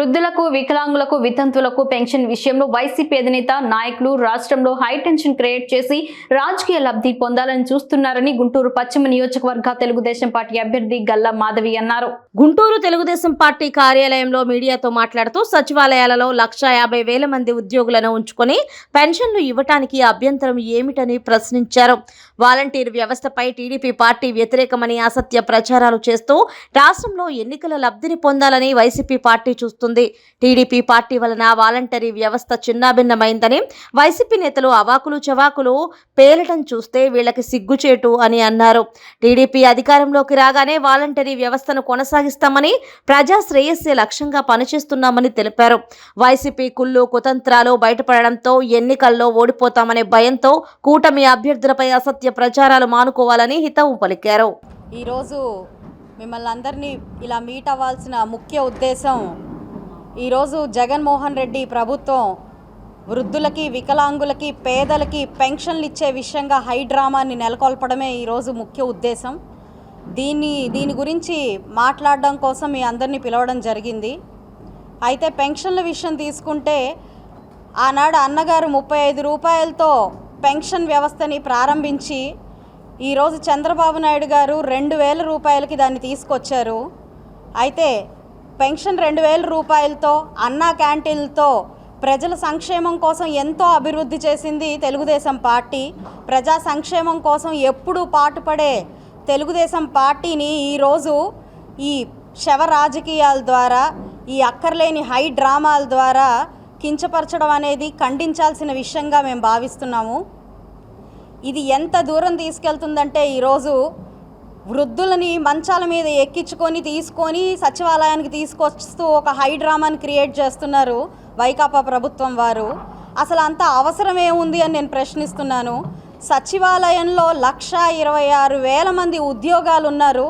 వృద్ధులకు, వికలాంగులకు, వితంతువులకు పెన్షన్ విషయంలో వైసీపీ అధినేత నాయకులు రాష్ట్రంలో హైటెన్షన్ క్రియేట్ చేసి రాజకీయ లబ్ధి పొందాలని చూస్తున్నారని గుంటూరు పశ్చిమ నియోజకవర్గ తెలుగుదేశం పార్టీ అభ్యర్థి గల్లా మాధవి అన్నారు. గుంటూరు తెలుగుదేశం పార్టీ కార్యాలయంలో మీడియాతో మాట్లాడుతూ సచివాలయాలలో 1,50,000 మంది ఉద్యోగులను ఉంచుకొని పెన్షన్లు ఇవ్వటానికి అభ్యంతరం ఏమిటని ప్రశ్నించారు. వాలంటీర్ వ్యవస్థపై టీడీపీ పార్టీ వ్యతిరేకమని అసత్య ప్రచారాలు చేస్తూ రాష్ట్రంలో ఎన్నికల లబ్ధిని పొందాలని వైసీపీ పార్టీ చూస్తుంది. టీడీపీ పార్టీ వలన వాలంటరీ వ్యవస్థ చిన్నాభిన్నమైందని వైసీపీ నేతలు అవాకులు చవాకులు పేలటం చూస్తే వీళ్ళకి సిగ్గుచేటు అని అన్నారు. టీడీపీ అధికారంలోకి రాగానే వాలంటరీ వ్యవస్థను కొనసాగిస్తామని, ప్రజా శ్రేయస్సే లక్ష్యంగా పనిచేస్తున్నామని తెలిపారు. వైసీపీ కుళ్ళు కుతంత్రాలు బయటపడడంతో ఎన్నికల్లో ఓడిపోతామనే భయంతో కూటమి అభ్యర్థులపై అసత్య ప్రచారాలు మానుకోవాలని హితవు పలికారు. ఈరోజు మిమ్మల్ని అందరినీ ఇలా మీట్ అవ్వాల్సిన ముఖ్య ఉద్దేశం, ఈరోజు జగన్మోహన్ రెడ్డి ప్రభుత్వం వృద్ధులకి, వికలాంగులకి, పేదలకి పెన్షన్లు ఇచ్చే విషయంగా హై డ్రామాని నెలకొల్పడమే ఈరోజు ముఖ్య ఉద్దేశం. దీని గురించి మాట్లాడడం కోసం మీ అందరినీ పిలవడం జరిగింది. అయితే పెన్షన్ల విషయం తీసుకుంటే ఆనాడు అన్నగారు 35 రూపాయలతో పెన్షన్ వ్యవస్థని ప్రారంభించి ఈరోజు చంద్రబాబు నాయుడు గారు 2,000 రూపాయలకి దాన్ని తీసుకొచ్చారు. అయితే పెన్షన్ 2,000 రూపాయలతో, అన్నా క్యాంటీన్లతో ప్రజల సంక్షేమం కోసం ఎంతో అభివృద్ధి చేసింది తెలుగుదేశం పార్టీ. ప్రజా సంక్షేమం కోసం ఎప్పుడూ పాటుపడే తెలుగుదేశం పార్టీని ఈరోజు ఈ శవ రాజకీయాల ద్వారా, ఈ అక్కర్లేని హై డ్రామాల ద్వారా కించపరచడం అనేది ఖండించాల్సిన విషయంగా మేము భావిస్తున్నాము. ఇది ఎంత దూరం తీసుకెళ్తుందంటే ఈరోజు వృద్ధులని మంచాల మీద ఎక్కించుకొని తీసుకొని సచివాలయానికి తీసుకొస్తూ ఒక హై డ్రామాని క్రియేట్ చేస్తున్నారు వైకాపా ప్రభుత్వం వారు. అసలు అంత అవసరం ఏముంది అని నేను ప్రశ్నిస్తున్నాను. సచివాలయంలో 1,26,000 మంది ఉద్యోగాలు ఉన్నారు.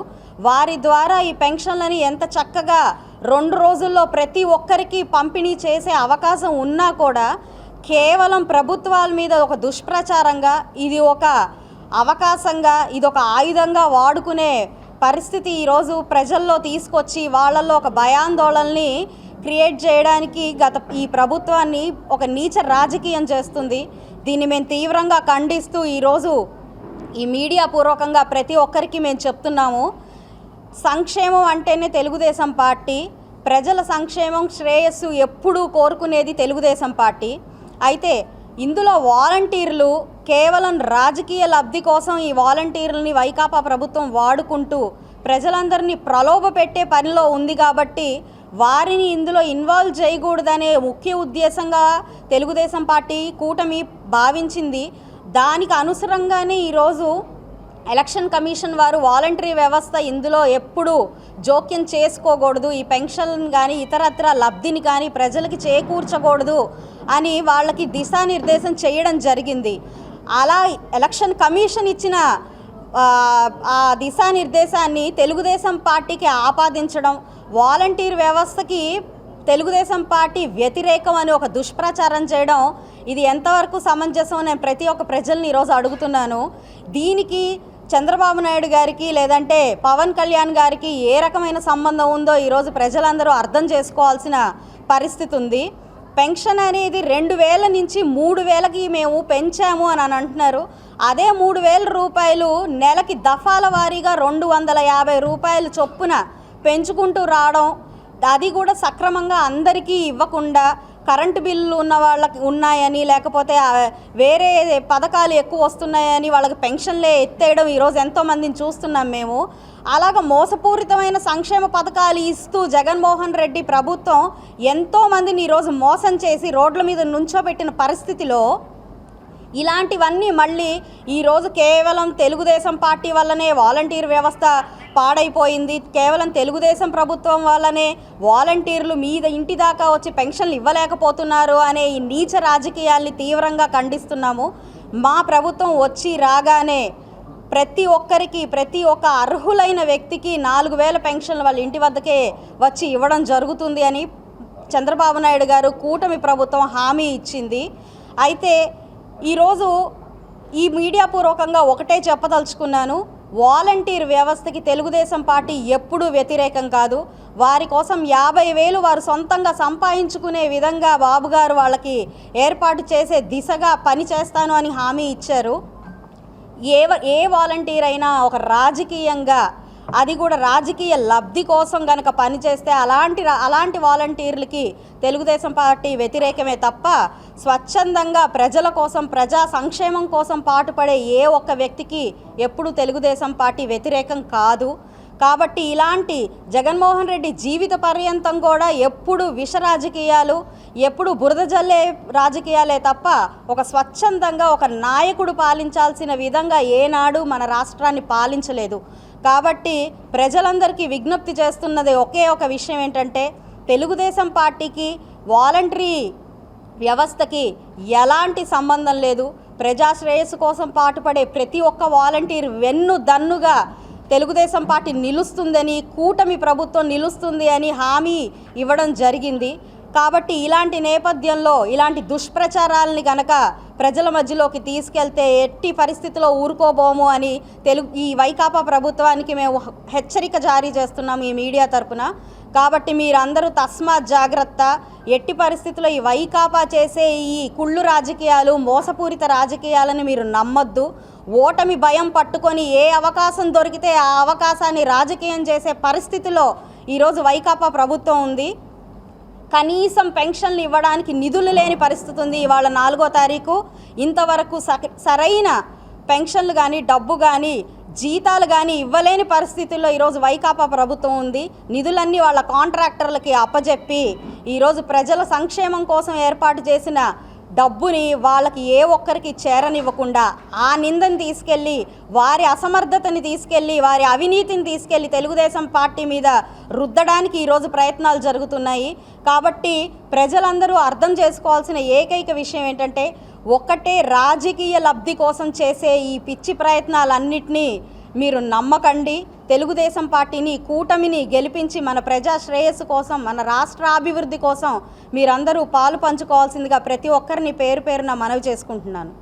వారి ద్వారా ఈ పెన్షన్లని ఎంత చక్కగా 2 రోజుల్లో ప్రతి ఒక్కరికి పంపిణీ చేసే అవకాశం ఉన్నా కూడా కేవలం ప్రభుత్వాల మీద ఒక దుష్ప్రచారంగా, ఇది ఒక అవకాశంగా, ఇది ఒక ఆయుధంగా వాడుకునే పరిస్థితి ఈరోజు ప్రజల్లో తీసుకొచ్చి వాళ్ళల్లో ఒక భయాందోళనని క్రియేట్ చేయడానికి ఈ ప్రభుత్వాన్ని ఒక నీచ రాజకీయం చేస్తుంది. దీన్ని మేము తీవ్రంగా ఖండిస్తూ ఈరోజు ఈ మీడియా పూర్వకంగా ప్రతి ఒక్కరికి మేము చెప్తున్నాము. సంక్షేమం అంటేనే తెలుగుదేశం పార్టీ, ప్రజల సంక్షేమం శ్రేయస్సు ఎప్పుడూ కోరుకునేది తెలుగుదేశం పార్టీ. అయితే ఇందులో వాలంటీర్లు కేవలం రాజకీయ లబ్ధి కోసం ఈ వాలంటీర్లని వైకాపా ప్రభుత్వం వాడుకుంటూ ప్రజలందరినీ ప్రలోభ పెట్టే పనిలో ఉంది కాబట్టి వారిని ఇందులో ఇన్వాల్వ్ చేయకూడదనే ముఖ్య ఉద్దేశంగా తెలుగుదేశం పార్టీ కూటమి భావించింది. దానికి అనుసరంగానే ఈరోజు ఎలక్షన్ కమిషన్ వారు వాలంటరీ వ్యవస్థ ఇందులో ఎప్పుడూ జోక్యం చేసుకోకూడదు, ఈ పెన్షన్ కానీ ఇతరత్ర లబ్ధిని కానీ ప్రజలకి చేకూర్చకూడదు అని వాళ్ళకి దిశానిర్దేశం చేయడం జరిగింది. అలా ఎలక్షన్ కమిషన్ ఇచ్చిన ఆ దిశానిర్దేశాన్ని తెలుగుదేశం పార్టీకి ఆపాదించడం, వాలంటీర్ వ్యవస్థకి తెలుగుదేశం పార్టీ వ్యతిరేకం అని ఒక దుష్ప్రచారం చేయడం, ఇది ఎంతవరకు సమంజసం నేను ప్రతి ఒక్క ప్రజల్ని ఈరోజు అడుగుతున్నాను. దీనికి చంద్రబాబు నాయుడు గారికి లేదంటే పవన్ కళ్యాణ్ గారికి ఏ రకమైన సంబంధం ఉందో ఈరోజు ప్రజలందరూ అర్థం చేసుకోవాల్సిన పరిస్థితి ఉంది. పెన్షన్ అనేది 2,000 నుంచి 3,000కి మేము పెంచాము అని అంటున్నారు. అదే 3,000 రూపాయలు నెలకి దఫాల వారీగా 250 రూపాయలు చొప్పున పెంచుకుంటూ రావడం, అది కూడా సక్రమంగా అందరికీ ఇవ్వకుండా కరెంటు బిల్లులు ఉన్న వాళ్ళకి ఉన్నాయని, లేకపోతే వేరే పథకాలు ఎక్కువ వస్తున్నాయని వాళ్ళకి పెన్షన్లే ఎత్తేయడం ఈరోజు ఎంతోమందిని చూస్తున్నాం మేము. అలాగ మోసపూరితమైన సంక్షేమ పథకాలు ఇస్తూ జగన్మోహన్ రెడ్డి ప్రభుత్వం ఎంతోమందిని ఈరోజు మోసం చేసి రోడ్ల మీద నుంచోబెట్టిన పరిస్థితిలో ఇలాంటివన్నీ మళ్ళీ ఈరోజు కేవలం తెలుగుదేశం పార్టీ వల్లనే వాలంటీర్ వ్యవస్థ పాడైపోయింది, కేవలం తెలుగుదేశం ప్రభుత్వం వల్లనే వాలంటీర్లు మీద ఇంటి దాకా వచ్చి పెన్షన్లు ఇవ్వలేకపోతున్నారు అనే ఈ నీచ రాజకీయాల్ని తీవ్రంగా ఖండిస్తున్నాము. మా ప్రభుత్వం వచ్చి రాగానే ప్రతి ఒక్కరికి, ప్రతి ఒక్క అర్హులైన వ్యక్తికి 4,000 పెన్షన్లు వాళ్ళ ఇంటి వద్దకే వచ్చి ఇవ్వడం జరుగుతుంది అని చంద్రబాబు నాయుడు గారు కూటమి ప్రభుత్వం హామీ ఇచ్చింది. అయితే ఈరోజు ఈ మీడియా పూర్వకంగా ఒకటే చెప్పదలుచుకున్నాను, వాలంటీర్ వ్యవస్థకి తెలుగుదేశం పార్టీ ఎప్పుడూ వ్యతిరేకం కాదు. వారి కోసం 50,000 వారు సొంతంగా సంపాదించుకునే విధంగా బాబు గారు వాళ్ళకి ఏర్పాటు చేసే దిశగా పని చేస్తాను అని హామీ ఇచ్చారు. ఏ వాలంటీర్ అయినా ఒక రాజకీయంగా, అది కూడా రాజకీయ లబ్ధి కోసం గనక పనిచేస్తే అలాంటి వాలంటీర్లకి తెలుగుదేశం పార్టీ వ్యతిరేకమే తప్ప స్వచ్ఛందంగా ప్రజల కోసం, ప్రజా సంక్షేమం కోసం పాటుపడే ఏ ఒక్క వ్యక్తికి ఎప్పుడు తెలుగుదేశం పార్టీ వ్యతిరేకం కాదు. కాబట్టి ఇలాంటి జగన్మోహన్ రెడ్డి జీవిత పర్యంతం కూడా ఎప్పుడు విష రాజకీయాలు, ఎప్పుడు బురద జల్లే రాజకీయాలే తప్ప ఒక స్వచ్ఛందంగా ఒక నాయకుడు పాలించాల్సిన విధంగా ఏనాడు మన రాష్ట్రాన్ని పాలించలేదు. కాబట్టి ప్రజలందరికీ విజ్ఞప్తి చేస్తున్నది ఒకే ఒక విషయం ఏంటంటే, తెలుగుదేశం పార్టీకి వాలంటరీ వ్యవస్థకి ఎలాంటి సంబంధం లేదు. ప్రజా శ్రేయస్సు కోసం పాటుపడే ప్రతి ఒక్క వాలంటీర్ వెన్నుదన్నుగా తెలుగుదేశం పార్టీ నిలుస్తుందని, కూటమి ప్రభుత్వం నిలుస్తుంది అని హామీ ఇవ్వడం జరిగింది. కాబట్టి ఇలాంటి నేపథ్యంలో ఇలాంటి దుష్ప్రచారాలని కనుక ప్రజల మధ్యలోకి తీసుకెళ్తే ఎట్టి పరిస్థితిలో ఊరుకోబోము అని ఈ వైకాపా ప్రభుత్వానికి మేము హెచ్చరిక జారీ చేస్తున్నాం ఈ మీడియా తరపున. కాబట్టి మీరందరూ తస్మాత్ జాగ్రత్త. ఎట్టి పరిస్థితుల్లో ఈ వైకాపా చేసే ఈ కుళ్ళు రాజకీయాలు, మోసపూరిత రాజకీయాలను మీరు నమ్మొద్దు. ఓటమి భయం పట్టుకొని ఏ అవకాశం దొరికితే ఆ అవకాశాన్ని రాజకీయం చేసే పరిస్థితిలో ఈరోజు వైకాపా ప్రభుత్వం ఉంది. కనీసం పెన్షన్లు ఇవ్వడానికి నిధులు లేని పరిస్థితి ఉంది. ఇవాళ 4వ తారీఖు ఇంతవరకు సరైన పెన్షన్లు కానీ, డబ్బు కానీ, జీతాలు కానీ ఇవ్వలేని పరిస్థితుల్లో ఈరోజు వైకాపా ప్రభుత్వం ఉంది. నిధులన్నీ వాళ్ళ కాంట్రాక్టర్లకి అప్పజెప్పి ఈరోజు ప్రజల సంక్షేమం కోసం ఏర్పాటు చేసిన డబ్బుని వాళ్ళకి ఏ ఒక్కరికి చేరనివ్వకుండా ఆ నిందని తీసుకెళ్ళి, వారి అసమర్థతని తీసుకెళ్ళి, వారి అవినీతిని తీసుకెళ్ళి తెలుగుదేశం పార్టీ మీద రుద్దడానికి ఈరోజు ప్రయత్నాలు జరుగుతున్నాయి. కాబట్టి ప్రజలందరూ అర్థం చేసుకోవాల్సిన ఏకైక విషయం ఏంటంటే, ఒక్కటే రాజకీయ లబ్ధి కోసం చేసే ఈ పిచ్చి ప్రయత్నాలన్నిటినీ మీరు నమ్మకండి. తెలుగుదేశం పార్టీని, కూటమిని గెలిపించి మన ప్రజా శ్రేయస్సు కోసం, మన రాష్ట్రాభివృద్ధి కోసం మీరందరూ పాలు పంచుకోవాల్సిందిగా ప్రతి ఒక్కరిని పేరు పేరున మనవి చేసుకుంటున్నాను.